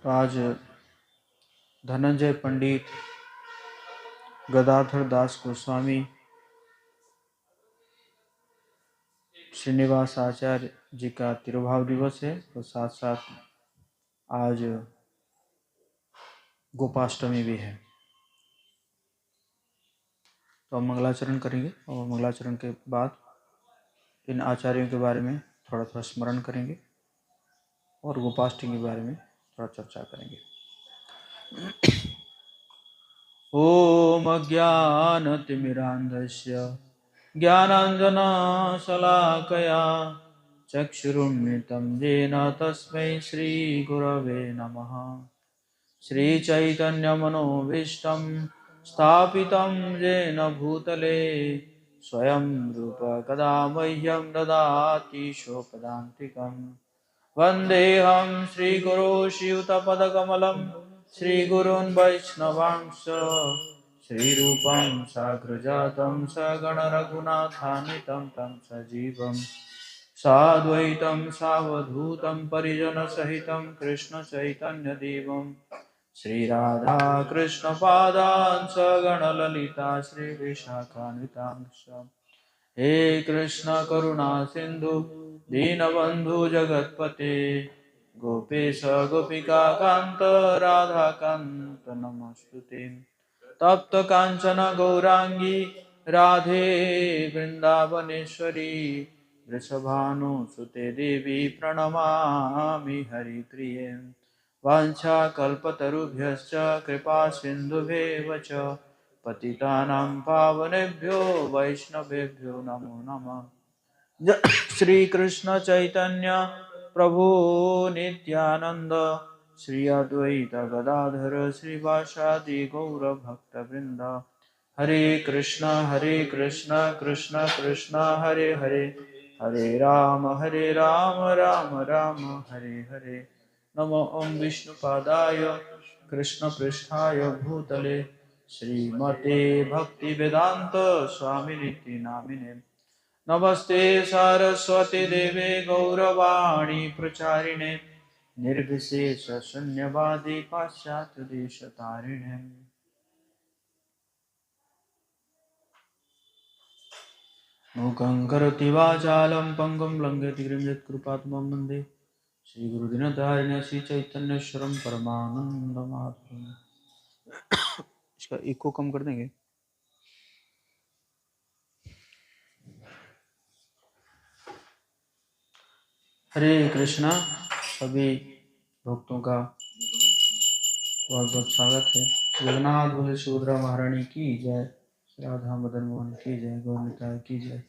तो आज धनंजय पंडित गदाधर दास गोस्वामी श्रीनिवास आचार्य जी का तिरुभाव दिवस है। तो साथ साथ आज गोपाष्टमी भी है। तो हम मंगलाचरण करेंगे और मंगलाचरण के बाद इन आचार्यों के बारे में थोड़ा थोड़ा स्मरण करेंगे और गोपाष्टमी के बारे में थोड़ा चर्चा करेंगे। ओम अज्ञानतिमिरान्धस्य ज्ञानाञ्जनशलाकया चक्षुरुन्मिलितं येन तस्मै श्रीगुरवे नमः। श्रीचैतन्यमनोभीष्टं स्थापितं येन भूतले स्वयं रूप कदा मह्यं ददाति स्वपदान्तिकं। वन्देऽहं श्रीगुरो श्रीयुतपदकमलं श्रीगुरून् वैष्णवांश्च श्रीरूपं साग्रजातं सगणरघुनाथान्वितं तं सजीवं साद्वैतं सावधूतं परिजनसहितं कृष्णचैतन्यदेवं श्रीराधाकृष्णपादान् सगणललिता श्रीविशाखान्वितांश्च। हे कृष्ण करुणा सिंधु दीनबंधु जगतपते गोपेश गोपिका कांत राधा कांत नमस्तुते। तप्त कांचन गौरांगी राधे वृंदावनेश्वरी वृषभानुसुते देवी प्रणमामि हरिप्रिये। वाञ्छाकल्पतरुभ्यश्च कृपा सिन्धुभ्येव च पतितानां पावनेभ्यो वैष्णवेभ्यो नमो नमः। श्री कृष्ण चैतन्य प्रभु नित्यानंद श्री अद्वैत गदाधर श्रीवासादि गौर भक्तवृंद। हरे कृष्ण कृष्ण कृष्ण हरे हरे, हरे राम राम राम हरे हरे। नमो ओं विष्णुपादाय कृष्णपृष्ठाय भूतले श्रीमते भक्तिवेदांत स्वामिनिति नामिने। नमस्ते सारस्वती देवे गौरवाणी प्रचारिणे निर्विशेष शून्यवादी पाश्चात्य देशतारिणे। मूकं करोति वाचालं पङ्गुं लङ्घयति गिरिं यत्कृपातमं वन्दे श्रीगुरुदिनधारिणे श्रीचैतन्येश्वरं परमानन्दमाधवम्। इसका इको कम कर देंगे। हरे कृष्णा। सभी भक्तों का बहुत बहुत स्वागत है। जगन्नाथ बलदेव सुभद्रा महारानी की जय, राधा मदन मोहन की जय, गौरनिताई की जय,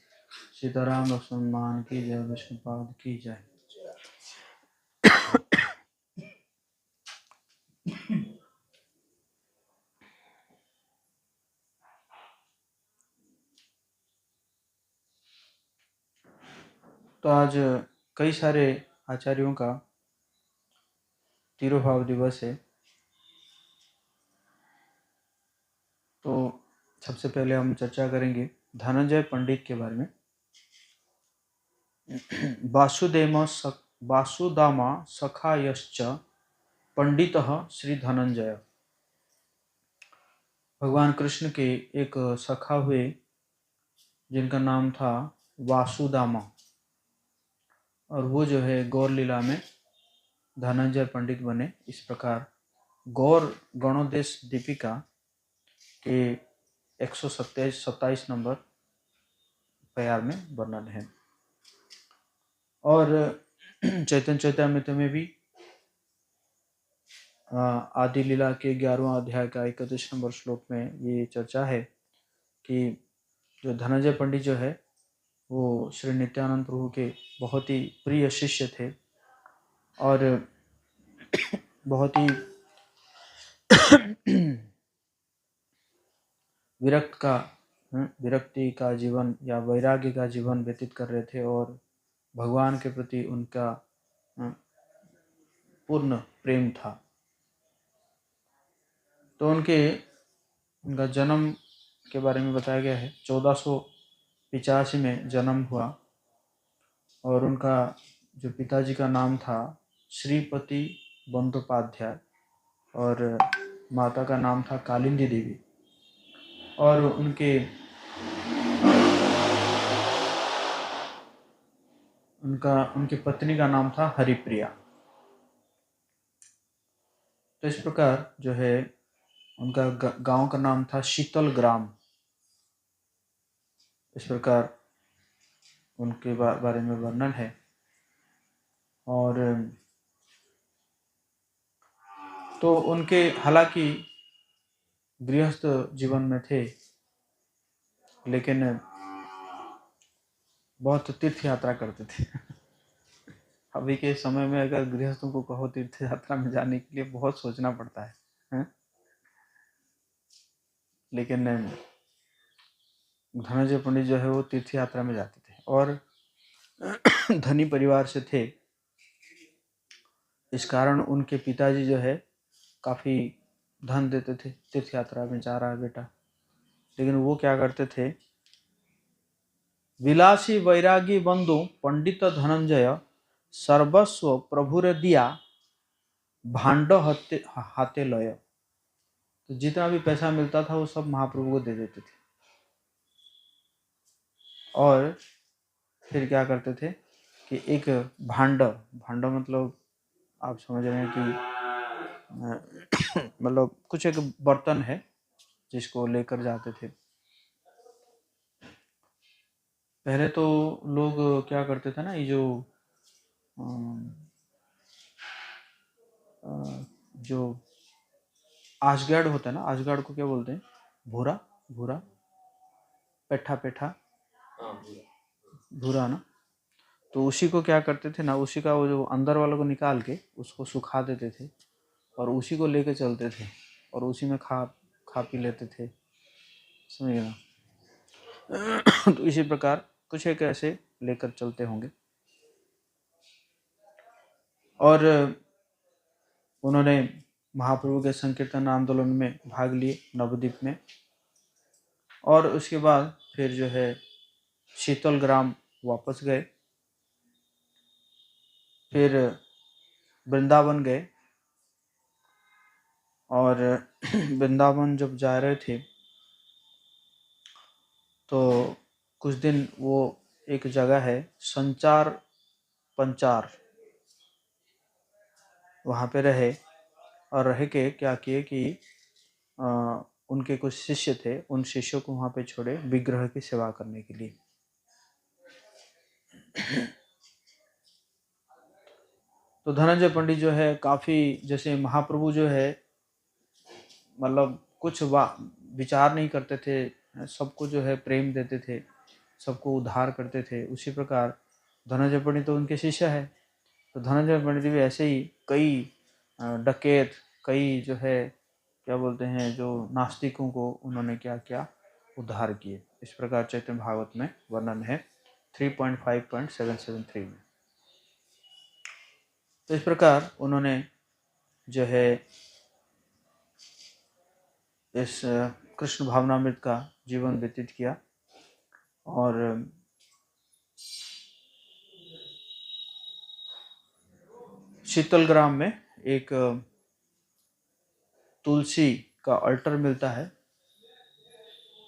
सीताराम लक्ष्मण मान की जय, विष्णुपाद की जय। तो आज कई सारे आचार्यों का तिरुभाव दिवस है। तो सबसे पहले हम चर्चा करेंगे धनंजय पंडित के बारे में। वासुदामा सखायश्च पंडितः श्री धनंजय। भगवान कृष्ण के एक सखा हुए जिनका नाम था वासुदामा, और वो जो है गौर लीला में धनंजय पंडित बने। इस प्रकार गौर गणोदेश दीपिका के 127 नंबर प्यार में वर्णन है। और चैतन्य चैतामृत में भी आदि लीला के 11वां अध्याय का 31 नंबर श्लोक में ये चर्चा है कि जो धनंजय पंडित जो है वो श्री नित्यानंद प्रभु के बहुत ही प्रिय शिष्य थे और बहुत ही विरक्ति का जीवन या वैराग्य का जीवन व्यतीत कर रहे थे और भगवान के प्रति उनका पूर्ण प्रेम था। तो उनका जन्म के बारे में बताया गया है। 1485 में जन्म हुआ और उनका जो पिताजी का नाम था श्रीपति बंदोपाध्याय और माता का नाम था कालिंदी देवी और उनकी पत्नी का नाम था हरिप्रिया। तो इस प्रकार जो है उनका गांव का नाम था शीतल ग्राम। इस प्रकार उनके बारे में वर्णन है। और तो उनके हालांकि गृहस्थ जीवन में थे, लेकिन बहुत तीर्थ यात्रा करते थे। अभी के समय में अगर गृहस्थों को कहो तीर्थ यात्रा में जाने के लिए बहुत सोचना पड़ता है? लेकिन धनंजय पंडित जो है वो तीर्थ यात्रा में जाते थे और धनी परिवार से थे। इस कारण उनके पिताजी जो है काफी धन देते थे, तीर्थ यात्रा में जा रहा है बेटा। लेकिन वो क्या करते थे, विलासी वैरागी बंधु पंडित धनंजय सर्वस्व प्रभुरे दिया भांड हाथे लय। तो जितना भी पैसा मिलता था वो सब महाप्रभु को दे देते थे। और फिर क्या करते थे कि एक भांड मतलब आप समझ रहे हैं कि मतलब कुछ एक बर्तन है जिसको लेकर जाते थे। पहले तो लोग क्या करते थे ना, ये जो आशगार्ड होता है ना, आशगार्ड को क्या बोलते हैं, भूरा पेठा भूरा ना। तो उसी को क्या करते थे ना, उसी का वो जो अंदर वाले को निकाल के उसको सुखा देते थे और उसी को लेके चलते थे और उसी में खा पी लेते थे, समझे ना। तो इसी प्रकार कुछ एक ऐसे लेकर चलते होंगे। और उन्होंने महाप्रभु के संकीर्तन आंदोलन में भाग लिए नवद्वीप में। और उसके बाद फिर जो है शीतल ग्राम वापस गए, फिर वृंदावन गए। और वृंदावन जब जा रहे थे तो कुछ दिन वो एक जगह है संचार पंचार, वहाँ पे रहे। और रह के क्या किए कि उनके कुछ शिष्य थे, उन शिष्यों को वहाँ पे छोड़े विग्रह की सेवा करने के लिए। तो धनंजय पंडित जो है काफी, जैसे महाप्रभु जो है मतलब कुछ विचार नहीं करते थे, सबको जो है प्रेम देते थे, सबको उद्धार करते थे। उसी प्रकार धनंजय पंडित तो उनके शिष्य है। तो धनंजय पंडित भी ऐसे ही कई डकैत, कई जो है क्या बोलते हैं, जो नास्तिकों को उन्होंने क्या किया, उद्धार किए। इस प्रकार चैतन्य भागवत में वर्णन है 3.5.773 में। तो इस प्रकार उन्होंने जो है इस कृष्ण भावनामृत का जीवन व्यतीत किया। और शीतल ग्राम में एक तुलसी का अल्टर मिलता है,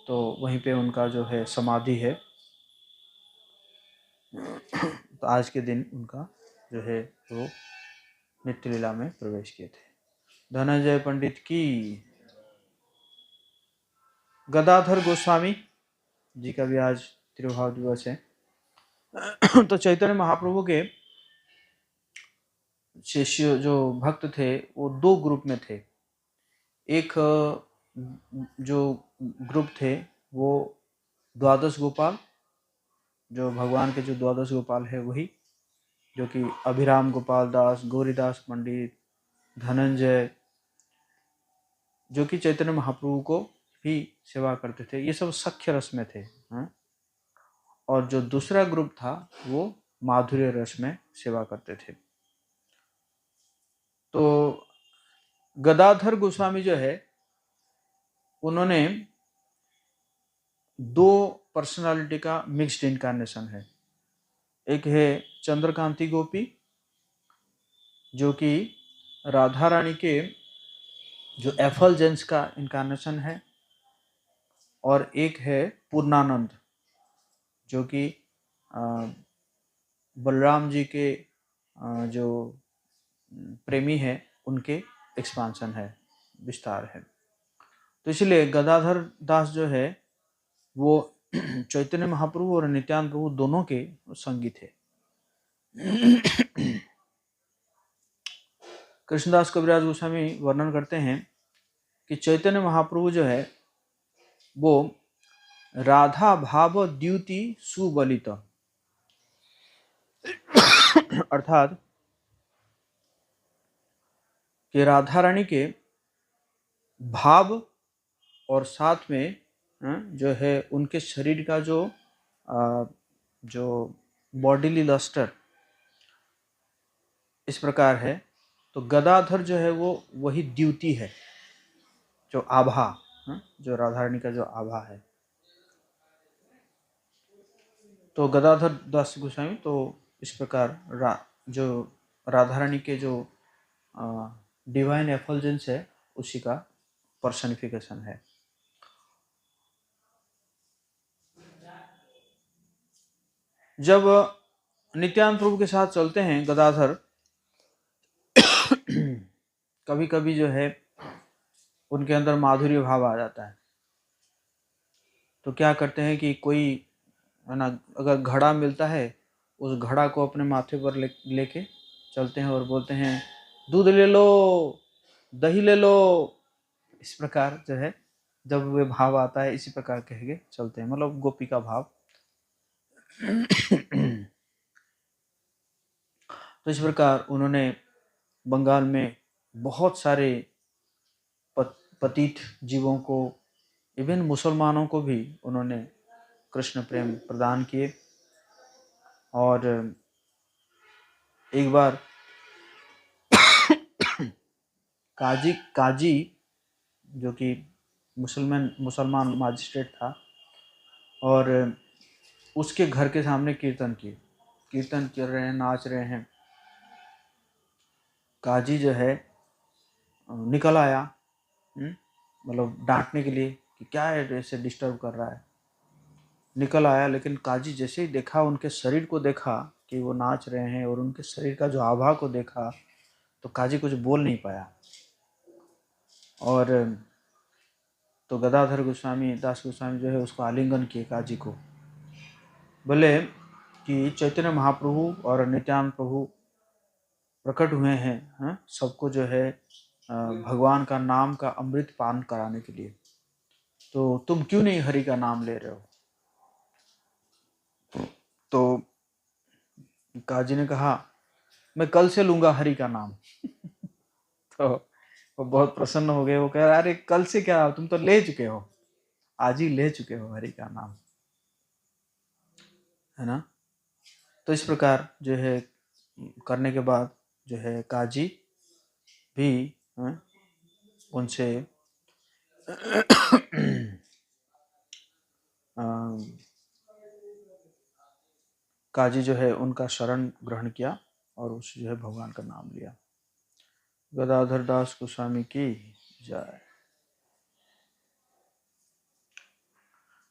तो वहीं पे उनका जो है समाधि है। तो आज के दिन उनका जो है वो नित्य लीला में प्रवेश किए थे। धनंजय पंडित की। गदाधर गोस्वामी जी का भी आज तिरुभाव दिवस है। तो चैतन्य महाप्रभु के शिष्य जो भक्त थे वो दो ग्रुप में थे। एक जो ग्रुप थे वो द्वादश गोपाल, जो भगवान के जो द्वादश गोपाल है वही, जो कि अभिराम गोपाल दास, गौरीदास पंडित, धनंजय, जो कि चैतन्य महाप्रभु को भी सेवा करते थे। ये सब सख्य रस में थे। और जो दूसरा ग्रुप था वो माधुर्य रस में सेवा करते थे। तो गदाधर गोस्वामी जो है उन्होंने दो पर्सनालिटी का मिक्स्ड इनकारनेशन है। एक है चंद्रकांति गोपी, जो कि राधा रानी के जो एफलजेंस का इनकारनेशन है, और एक है पूर्णानंद जो कि बलराम जी के जो प्रेमी है उनके एक्सपांशन है, विस्तार है। तो इसलिए गदाधर दास जो है वो चैतन्य महाप्रभु और नित्यानंद प्रभु दोनों के संगी थे। कृष्णदास कविराज गोस्वामी वर्णन करते हैं कि चैतन्य महाप्रभु जो है वो राधा भाव द्युति सुबलित, अर्थात कि राधा रानी के भाव और साथ में जो है उनके शरीर का जो बॉडीली लस्टर इस प्रकार है। तो गदाधर जो है वो वही द्युति है, जो आभा, जो राधा रानी का जो आभा है। तो गदाधर दास गोस्वामी तो इस प्रकार जो राधा रानी के जो डिवाइन एफलजेंस है उसी का पर्सनिफिकेशन है। जब नित्यानंद प्रभु के साथ चलते हैं गदाधर, कभी कभी जो है उनके अंदर माधुर्य भाव आ जाता है। तो क्या करते हैं कि कोई है ना, अगर घड़ा मिलता है उस घड़ा को अपने माथे पर लेके चलते हैं और बोलते हैं दूध ले लो, दही ले लो। इस प्रकार जो है जब वे भाव आता है इसी प्रकार कह के चलते हैं, मतलब गोपी का भाव। तो इस प्रकार उन्होंने बंगाल में बहुत सारे पतित जीवों को, इवन मुसलमानों को भी उन्होंने कृष्ण प्रेम प्रदान किए। और एक बार काजी जो कि मुसलमान मजिस्ट्रेट था, और उसके घर के सामने कीर्तन कर रहे हैं, नाच रहे हैं। काजी जो है निकल आया, मतलब डांटने के लिए कि क्या है ऐसे डिस्टर्ब कर रहा है। निकल आया, लेकिन काजी जैसे ही देखा, उनके शरीर को देखा कि वो नाच रहे हैं और उनके शरीर का जो आभा को देखा, तो काजी कुछ बोल नहीं पाया। और तो गदाधर गोस्वामी दास गोस्वामी जो है उसको आलिंगन किए काजी को, बोले कि चैतन्य महाप्रभु और नित्यानंद प्रभु प्रकट हुए हैं, सबको जो है भगवान का नाम का अमृत पान कराने के लिए, तो तुम क्यों नहीं हरि का नाम ले रहे हो। तो काजी ने कहा मैं कल से लूंगा हरि का नाम। तो वो बहुत प्रसन्न हो गए। वो कह रहा अरे कल से क्या, तुम तो ले चुके हो, आज ही ले चुके हो हरि का नाम, है ना। तो इस प्रकार जो है करने के बाद जो है काजी भी उनसे काजी जो है उनका शरण ग्रहण किया और उस जो है भगवान का नाम लिया। गदाधर दास गोस्वामी की जय।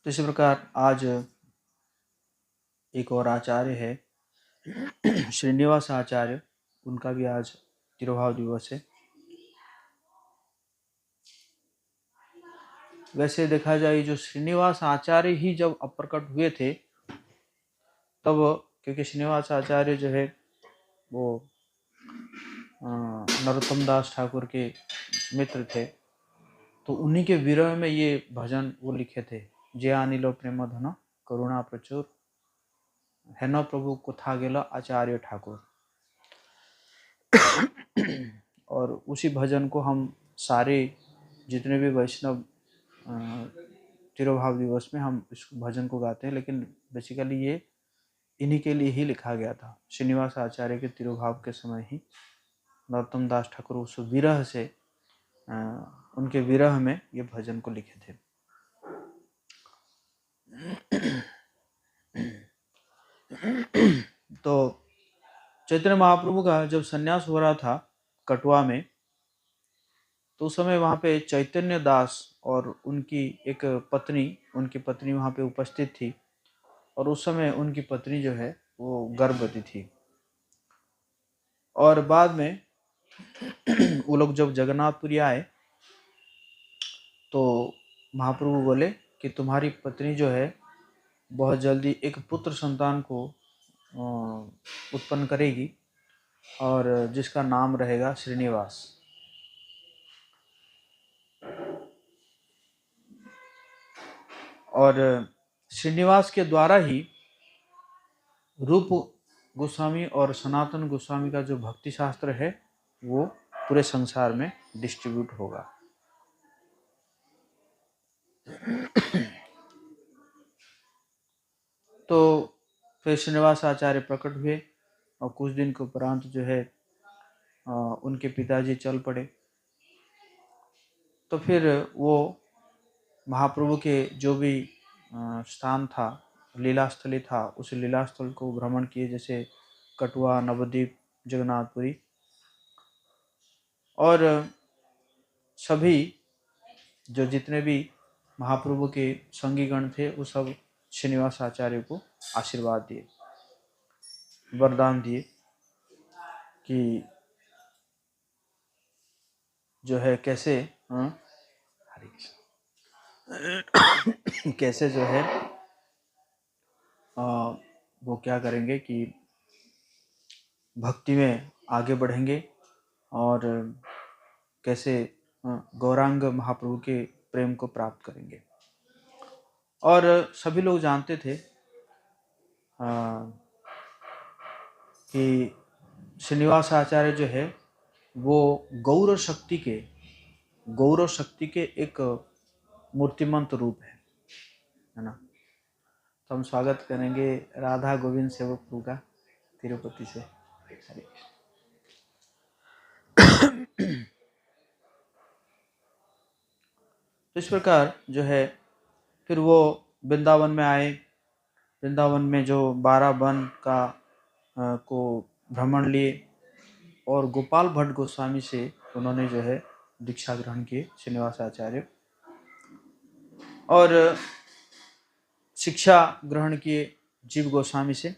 तो इसी प्रकार आज एक और आचार्य है श्रीनिवास आचार्य, उनका भी आज तिरुभाव दिवस है। वैसे देखा जाए जो श्रीनिवास आचार्य ही जब अप्रकट हुए थे तब, क्योंकि श्रीनिवास आचार्य जो है वो नरोत्तम दास ठाकुर के मित्र थे, तो उन्हीं के विरह में ये भजन वो लिखे थे, जे अनिलो प्रेम धन करुणा प्रचुर हेन प्रभु कुथा गेला आचार्य ठाकुर। और उसी भजन को हम सारे जितने भी वैष्णव तिरुभाव दिवस में हम इस भजन को गाते हैं, लेकिन बेसिकली ये इन्हीं के लिए ही लिखा गया था। श्रीनिवास आचार्य के तिरुभाव के समय ही नरोत्तम दास ठाकुर उस विरह से उनके विरह में ये भजन को लिखे थे। तो चैतन्य महाप्रभु का जब संन्यास हो रहा था कटवा में, तो उस समय वहाँ पे चैतन्य दास और उनकी एक पत्नी, उनकी पत्नी वहाँ पे उपस्थित थी, और उस समय उनकी पत्नी जो है वो गर्भवती थी। और बाद में वो लोग जब जगन्नाथपुरी आए तो महाप्रभु बोले कि तुम्हारी पत्नी जो है बहुत जल्दी एक पुत्र संतान को उत्पन्न करेगी, और जिसका नाम रहेगा श्रीनिवास। और श्रीनिवास के द्वारा ही रूप गोस्वामी और सनातन गोस्वामी का जो भक्ति शास्त्र है वो पूरे संसार में डिस्ट्रीब्यूट होगा। तो फिर श्रीनिवास आचार्य प्रकट हुए, और कुछ दिन के उपरांत जो है उनके पिताजी चल पड़े। तो फिर वो महाप्रभु के जो भी स्थान था, लीलास्थली था, उस लीलास्थल को भ्रमण किए, जैसे कटवा, नवद्वीप, जगन्नाथपुरी, और सभी जो जितने भी महाप्रभु के संगीगण थे वो सब श्रीनिवास आचार्य को आशीर्वाद दिए, वरदान दिए कि जो है कैसे कैसे जो है वो क्या करेंगे कि भक्ति में आगे बढ़ेंगे, और कैसे गौरांग महाप्रभु के प्रेम को प्राप्त करेंगे। और सभी लोग जानते थे कि श्रीनिवास आचार्य जो है वो गौर शक्ति के एक मूर्तिमंत रूप है ना। तो हम स्वागत करेंगे राधा गोविंद सेवक प्रभु का तिरुपति से। हरे तो इस प्रकार जो है फिर वो वृंदावन में आए। वृंदावन में जो 12 वन का को भ्रमण लिए, और गोपाल भट्ट गोस्वामी से उन्होंने जो है दीक्षा ग्रहण किए, श्रीनिवास आचार्य, और शिक्षा ग्रहण किए जीव गोस्वामी से।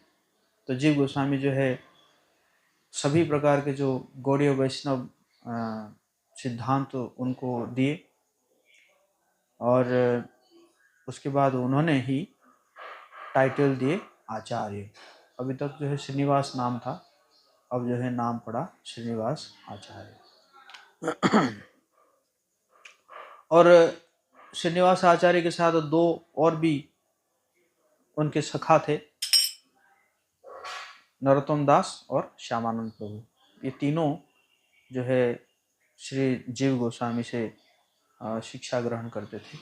तो जीव गोस्वामी जो है सभी प्रकार के जो गौड़ीय वैष्णव सिद्धांत उनको दिए, और उसके बाद उन्होंने ही टाइटल दिए आचार्य। अभी तक जो है श्रीनिवास नाम था, अब जो है नाम पड़ा श्रीनिवास आचार्य। और श्रीनिवास आचार्य के साथ 2 और भी उनके सखा थे, नरोत्तम दास और श्यामानंद प्रभु। ये तीनों जो है श्री जीव गोस्वामी से शिक्षा ग्रहण करते थे।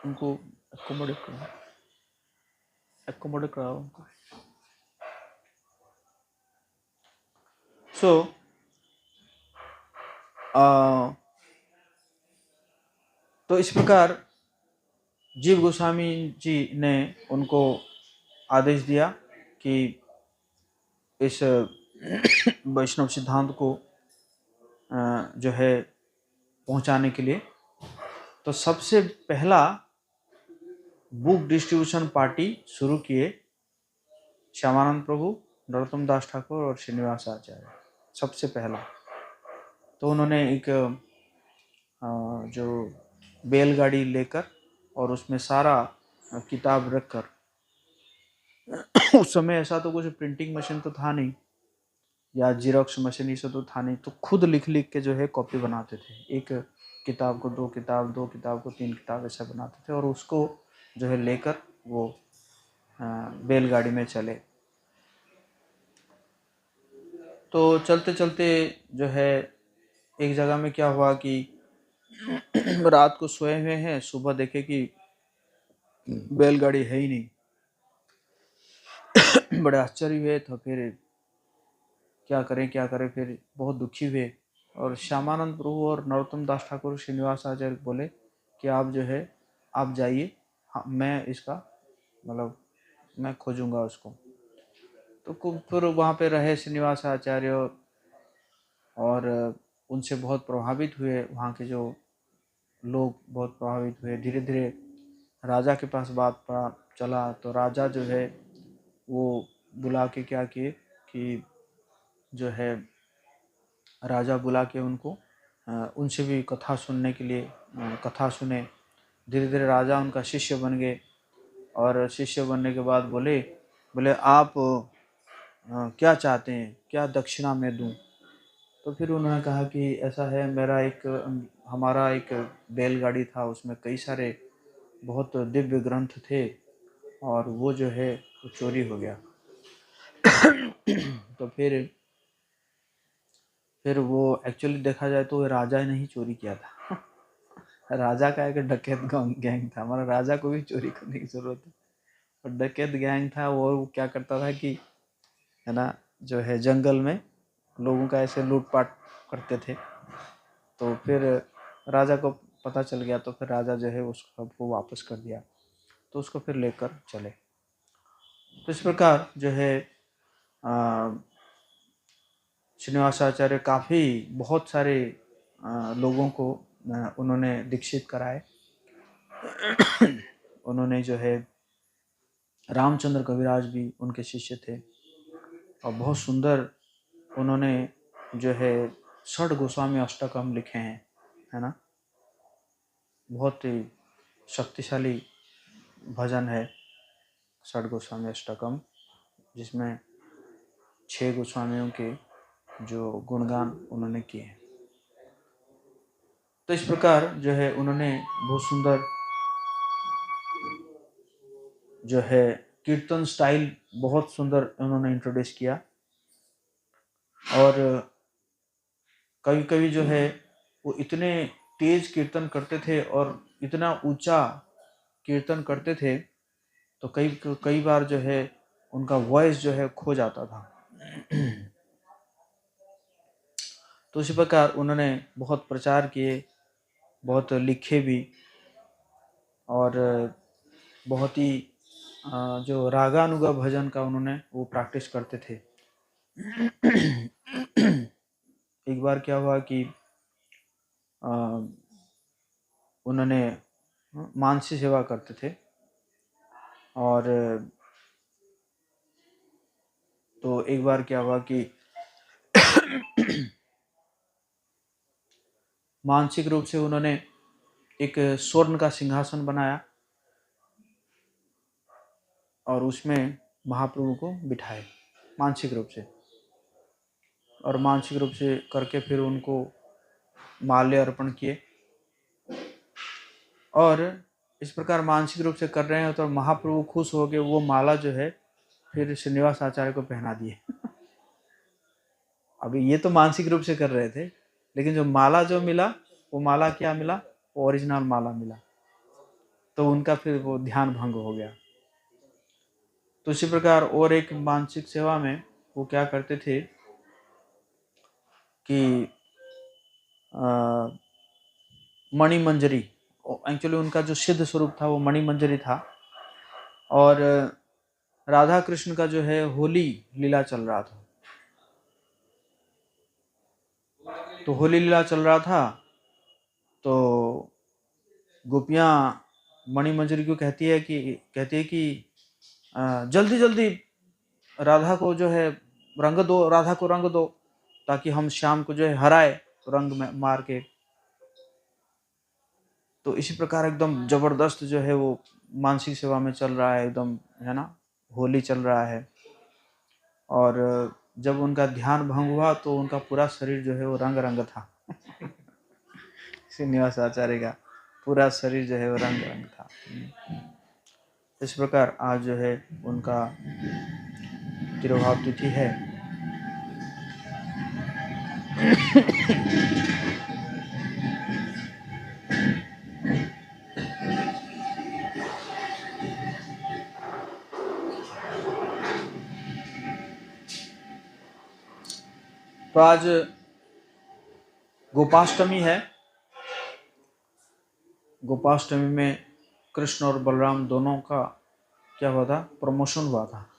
उनको एकोमोडेट कराओ उनको। तो इस प्रकार जीव गोस्वामी जी ने उनको आदेश दिया कि इस वैष्णव सिद्धांत को जो है पहुंचाने के लिए, तो सबसे पहला बुक डिस्ट्रीब्यूशन पार्टी शुरू किए श्यामानंद प्रभु, नरोत्तम दास ठाकुर और श्रीनिवास आचार्य, सबसे पहला। तो उन्होंने एक जो बैलगाड़ी लेकर और उसमें सारा किताब रखकर, उस समय ऐसा तो कुछ प्रिंटिंग मशीन तो था नहीं, या जीरोक्स मशीन ये सब तो था नहीं, तो खुद लिख लिख के जो है कॉपी बनाते थे। एक किताब को 2 किताब, 2 किताब को 3 किताब, ऐसा बनाते थे, और उसको जो है लेकर वो बैलगाड़ी में चले। तो चलते चलते जो है एक जगह में क्या हुआ कि रात को सोए हुए हैं, सुबह देखे कि बैलगाड़ी है ही नहीं। बड़े आश्चर्य हुए, तो फिर क्या करें, फिर बहुत दुखी हुए। और श्यामानंद प्रभु और नरोत्तम दास ठाकुर, श्रीनिवास आचार्य बोले कि आप जो है आप जाइए, हाँ मैं इसका मतलब मैं खोजूंगा उसको। तो फिर वहाँ पे रहे श्रीनिवास आचार्य, और उनसे बहुत प्रभावित हुए, वहाँ के जो लोग बहुत प्रभावित हुए। धीरे धीरे राजा के पास बात पड़ा चला, तो राजा जो है वो बुला के क्या किए कि जो है राजा बुला के उनको उनसे भी कथा सुनने के लिए कथा सुने। धीरे धीरे राजा उनका शिष्य बन गए, और शिष्य बनने के बाद बोले बोले आप क्या चाहते हैं, क्या दक्षिणा मैं दूं? तो फिर उन्होंने कहा कि ऐसा है, हमारा एक बैलगाड़ी था, उसमें कई सारे बहुत दिव्य ग्रंथ थे, और वो जो है वो चोरी हो गया। तो फिर वो एक्चुअली देखा जाए तो राजा ने ही चोरी किया था। राजा का एक डकैत गैंग था, हमारा राजा को भी चोरी करने की जरूरत है। और डकैत गैंग था वो क्या करता था कि है ना, जो है जंगल में लोगों का ऐसे लूटपाट करते थे। तो फिर राजा को पता चल गया, तो फिर राजा जो है उसको वापस कर दिया, तो उसको फिर लेकर चले। तो इस प्रकार जो है श्रीनिवासाचार्य काफ़ी बहुत सारे लोगों को उन्होंने दीक्षित कराए। उन्होंने जो है रामचंद्र कविराज भी उनके शिष्य थे, और बहुत सुंदर उन्होंने जो है षड गोस्वामी अष्टकम लिखे हैं, है ना। बहुत ही शक्तिशाली भजन है षड गोस्वामी अष्टकम, जिसमें 6 गोस्वामियों के जो गुणगान उन्होंने किए हैं। तो इस प्रकार जो है उन्होंने बहुत सुंदर जो है कीर्तन स्टाइल बहुत सुंदर उन्होंने इंट्रोड्यूस किया। और कभी कभी जो है वो इतने तेज कीर्तन करते थे और इतना ऊंचा कीर्तन करते थे, तो कई बार जो है उनका वॉइस जो है खो जाता था। तो इसी प्रकार उन्होंने बहुत प्रचार किए, बहुत लिखे भी, और बहुत ही जो रागानुगा भजन का उन्होंने वो प्रैक्टिस करते थे। एक बार क्या हुआ कि उन्होंने मानसी सेवा करते थे, और तो एक बार क्या हुआ कि मानसिक रूप से उन्होंने एक स्वर्ण का सिंहासन बनाया, और उसमें महाप्रभु को बिठाए मानसिक रूप से, और मानसिक रूप से करके फिर उनको माल्य अर्पण किए। और इस प्रकार मानसिक रूप से कर रहे हैं, तो महाप्रभु खुश हो गए, वो माला जो है फिर श्रीनिवास आचार्य को पहना दिए। अभी ये तो मानसिक रूप से कर रहे थे, लेकिन जो माला जो मिला, वो माला क्या मिला, वो ओरिजिनल माला मिला, तो उनका फिर वो ध्यान भंग हो गया। तो इसी प्रकार और एक मानसिक सेवा में वो क्या करते थे कि मणिमंजरी, एक्चुअली उनका जो सिद्ध स्वरूप था वो मणिमंजरी था, और राधा कृष्ण का जो है होली लीला चल रहा था। तो होली लीला चल रहा था, तो गोपियाँ मणिमंजरी को कहती है कि जल्दी जल्दी राधा को जो है रंग दो, राधा को रंग दो, ताकि हम श्याम को जो है हराए रंग में मार के। तो इसी प्रकार एकदम जबरदस्त जो है वो मानसिक सेवा में चल रहा है, एकदम, है ना, होली चल रहा है। और जब उनका ध्यान भंग हुआ तो उनका पूरा शरीर जो है वो रंग रंग था। श्रीनिवास आचार्य का पूरा शरीर जो है वो रंग रंग था। इस प्रकार आज जो है उनका तिरुभाव तिथि है। तो आज गोपाष्टमी है। गोपाष्टमी में कृष्ण और बलराम दोनों का क्या हुआ था, प्रमोशन हुआ था।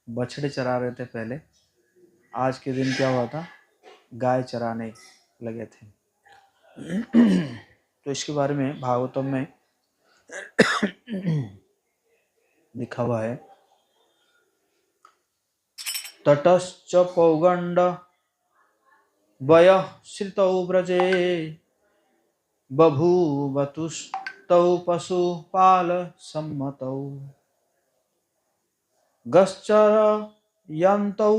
बछड़े चरा रहे थे पहले, आज के दिन क्या हुआ था, गाय चराने लगे थे। तो इसके बारे में भागवतम में लिखा हुआ है, ततश्च पौगंड वयः श्रितौ व्रजे बभूवतुस्तौ पशुपाल सम्मतौ गश्चरयन्तौ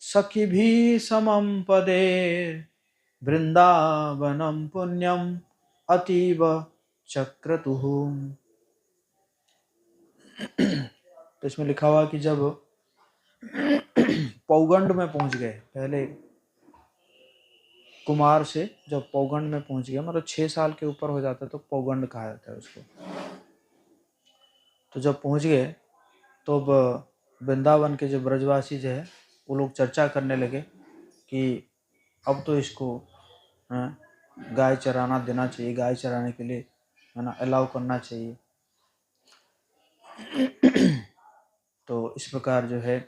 सखिभिः समं पदे वृंदावनम पुण्यम अतीव चक्रतुः। तो इसमें लिखा हुआ कि जब पौगंड में पहुंच गए, पहले कुमार से जब पौगंड में पहुंच गया, मतलब 6 साल के ऊपर हो जाता है तो पौगंड कहा जाता है उसको। तो जब पहुंच गए तो वृंदावन के जो ब्रजवासी जो है वो लोग चर्चा करने लगे कि अब तो इसको गाय चराना देना चाहिए, गाय चराने के लिए है ना अलाउ करना चाहिए। तो इस प्रकार जो है,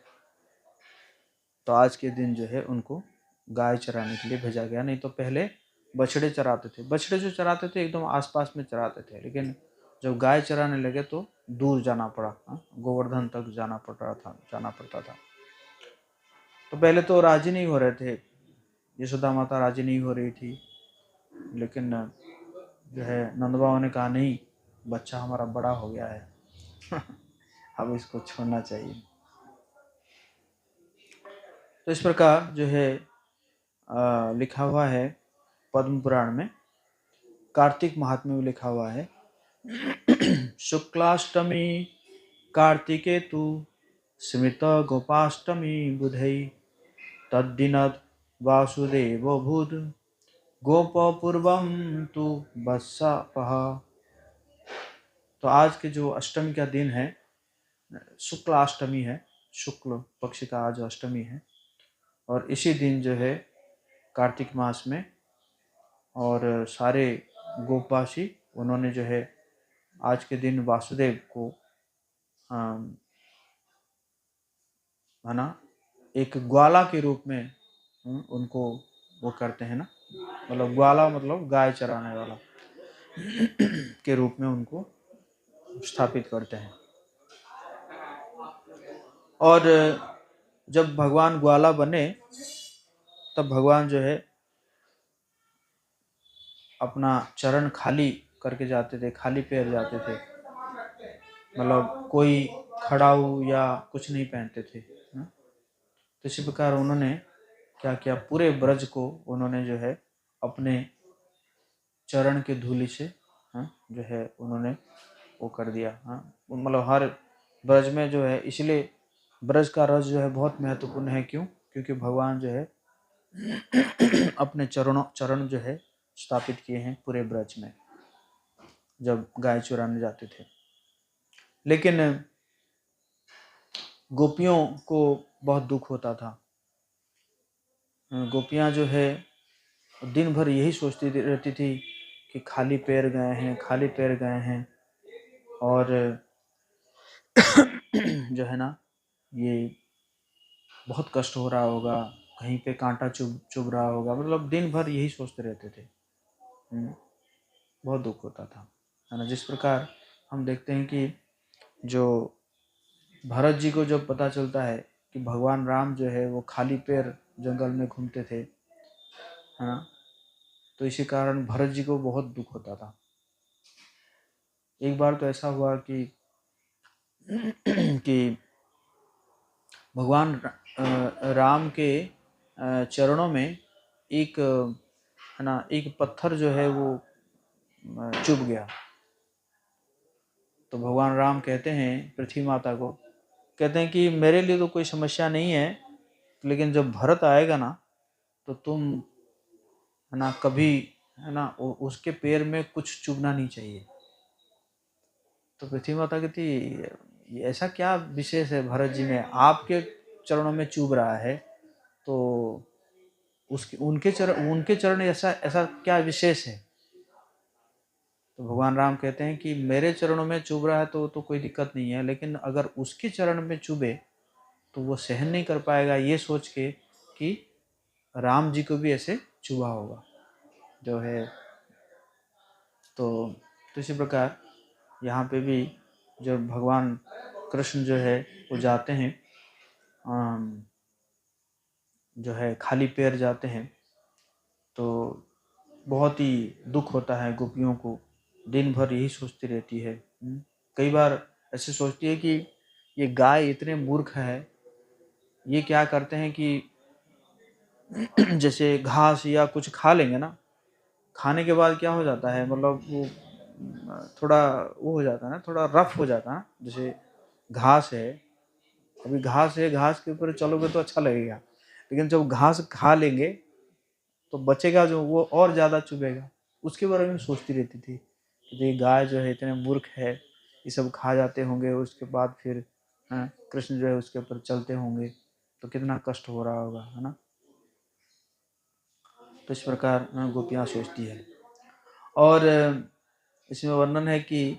तो आज के दिन जो है उनको गाय चराने के लिए भेजा गया। नहीं तो पहले बछड़े चराते थे, बछड़े जो चराते थे एकदम आसपास में चराते थे, लेकिन जब गाय चराने लगे तो दूर जाना पड़ा, गोवर्धन तक जाना पड़ता था। तो पहले तो राजी नहीं हो रहे थे, यशोदा माता राजी नहीं हो रही थी, लेकिन जो है नंद बाबा ने कहा नहीं, बच्चा हमारा बड़ा हो गया है अब इसको छोड़ना चाहिए। तो इस प्रकार जो है लिखा हुआ है पद्म पुराण में, कार्तिक महात्म्य में लिखा हुआ है, शुक्लाष्टमी कार्तिके तु स्मृत गोपाष्टमी बुधै तद्दिनद वासुदेवो भूत गोपपूर्वम तु वत्सपः। तो आज के जो अष्टमी का दिन है, शुक्लाष्टमी है, शुक्ल पक्ष का आज अष्टमी है, और इसी दिन जो है कार्तिक मास में और सारे गोपवासी उन्होंने जो है आज के दिन वासुदेव को है ना एक ग्वाला के रूप में उनको वो करते हैं ना, मतलब ग्वाला मतलब गाय चराने वाला के रूप में उनको स्थापित करते हैं। और जब भगवान ग्वाला बने तब भगवान जो है अपना चरण खाली करके जाते थे, खाली पैर जाते थे, मतलब कोई खड़ाऊ या कुछ नहीं पहनते थे। तो इसी प्रकार उन्होंने क्या किया, पूरे ब्रज को उन्होंने जो है अपने चरण के धूलि से जो है उन्होंने वो कर दिया। मतलब हर ब्रज में जो है, इसलिए ब्रज का रस जो है बहुत महत्वपूर्ण है। क्यों? क्योंकि भगवान जो है अपने चरण जो है स्थापित किए हैं पूरे ब्रज में जब गाय चुराने जाते थे। लेकिन गोपियों को बहुत दुख होता था। गोपियां जो है दिन भर यही सोचती रहती थी कि खाली पैर गए हैं, खाली पैर गए हैं, और जो है ना ये बहुत कष्ट हो रहा होगा, कहीं पे कांटा चुभ रहा होगा, मतलब दिन भर यही सोचते रहते थे। बहुत दुख होता था, है ना। जिस प्रकार हम देखते हैं कि जो भरत जी को जब पता चलता है कि भगवान राम जो है वो खाली पैर जंगल में घूमते थे, है ना, तो इसी कारण भरत जी को बहुत दुख होता था। एक बार तो ऐसा हुआ कि भगवान राम के चरणों में एक है ना एक पत्थर जो है वो चुभ गया। तो भगवान राम कहते हैं पृथ्वी माता को, कहते हैं कि मेरे लिए तो कोई समस्या नहीं है, लेकिन जब भरत आएगा ना तो तुम है ना कभी है ना उसके पैर में कुछ चुभना नहीं चाहिए। तो पृथ्वी माता कहती ऐसा क्या विशेष है भरत जी में, आपके चरणों में चुभ रहा है तो उनके चरण ऐसा क्या विशेष है। तो भगवान राम कहते हैं कि मेरे चरणों में चुभ रहा है तो कोई दिक्कत नहीं है, लेकिन अगर उसके चरण में चुभे तो वो सहन नहीं कर पाएगा, ये सोच के कि राम जी को भी ऐसे चुभा होगा जो है। तो इसी प्रकार यहाँ पे भी जब भगवान कृष्ण जो है वो जाते हैं, जो है खाली पैर जाते हैं, तो बहुत ही दुख होता है गोपियों को, दिन भर यही सोचती रहती है। कई बार ऐसे सोचती है कि ये गाय इतने मूर्ख है, ये क्या करते हैं कि जैसे घास या कुछ खा लेंगे ना, खाने के बाद क्या हो जाता है, मतलब वो थोड़ा वो हो जाता है ना, थोड़ा रफ हो जाता है ना। जैसे घास है, अभी घास है, घास के ऊपर चलोगे तो अच्छा लगेगा, लेकिन जब घास खा लेंगे तो बचेगा जो, वो और ज़्यादा चुभेगा। उसके बारे में सोचती रहती थी कि ये गाय जो है इतने मूर्ख है, ये सब खा जाते होंगे, उसके बाद फिर कृष्ण जो है उसके ऊपर चलते होंगे तो कितना कष्ट हो रहा होगा, है ना। तो इस प्रकार गोपियाँ सोचती है। और इसमें वर्णन है कि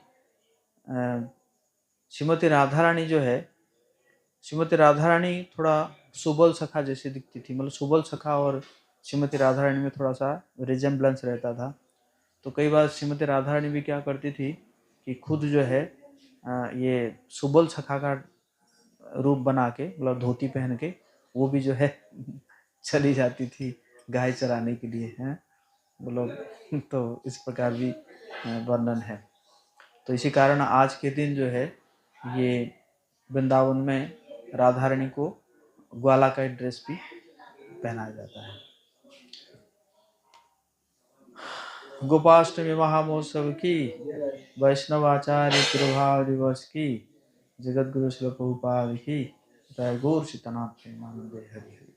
श्रीमती राधा रानी जो है, श्रीमती राधा रानी थोड़ा सुबल सखा जैसी दिखती थी, मतलब सुबल सखा और श्रीमती राधा रानी में थोड़ा सा रिजेम्बलेंस रहता था। तो कई बार श्रीमती राधा रानी भी क्या करती थी कि खुद जो है ये सुबल सखा का रूप बना के, मतलब धोती पहन के वो भी जो है चली जाती थी गाय चराने के लिए, हैं मतलब। तो इस प्रकार भी वर्णन है। तो इसी कारण आज के दिन जो है ये वृंदावन में राधा रानी को ग्वाला का ड्रेस भी पहनाया जाता है। गोपाष्टमी महामहोत्सव की, वैष्णवाचार्य तिरुभाव दिवस की, जगत गुरु श्री प्रभुपाद की, जय गौर सीतनाथ प्रेमानंदे हरि हरि।